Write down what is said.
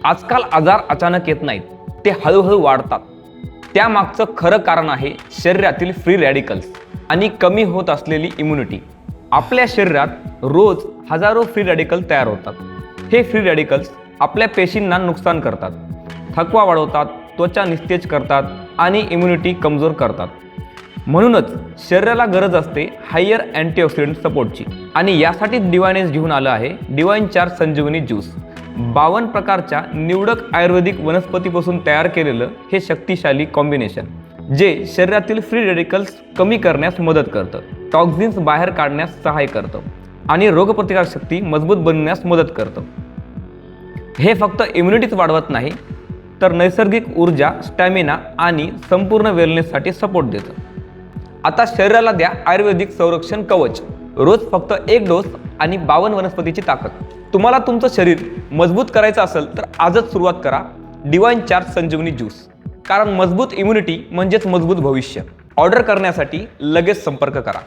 आजकाल आजार अचानक येत नाहीत, ते हळूहळू वाढतात. त्यामागचं खरं कारण आहे शरीरातील फ्री रॅडिकल्स आणि कमी होत असलेली इम्युनिटी. आपल्या शरीरात रोज हजारो फ्री रॅडिकल तयार होतात. हे फ्री रॅडिकल्स आपल्या पेशींना नुकसान करतात, थकवा वाढवतात, त्वचा निस्तेज करतात आणि इम्युनिटी कमजोर करतात. म्हणूनच शरीराला गरज असते हायर अँटीऑक्सिडंट सपोर्टची. आणि यासाठी डिवाइनेस घेऊन आलं आहे डिवाइन चार्ज संजीवनी ज्यूस. 52 प्रकारच्या निवडक आयुर्वेदिक वनस्पतीपासून तयार केलेलं हे शक्तिशाली कॉम्बिनेशन जे शरीरातील फ्री रेडिकल्स कमी करण्यास मदत करतं, टॉक्झिन्स बाहेर काढण्यास सहाय्य करतं आणि रोगप्रतिकारशक्ती मजबूत बनवण्यास मदत करतं. हे फक्त इम्युनिटीच वाढवत नाही, तर नैसर्गिक ऊर्जा, स्टॅमिना आणि संपूर्ण वेलनेससाठी सपोर्ट देतं. आता शरीराला द्या आयुर्वेदिक संरक्षण कवच. रोज फक्त 1 डोस आणि 52 वनस्पतीची ताकद. तुम्हाला तुमचं शरीर मजबूत करायचं असेल तर आजच सुरुवात करा डिवाइन चार्ज संजीवनी ज्यूस. कारण मजबूत इम्युनिटी म्हणजेच मजबूत भविष्य. ऑर्डर करण्यासाठी लगेच संपर्क करा.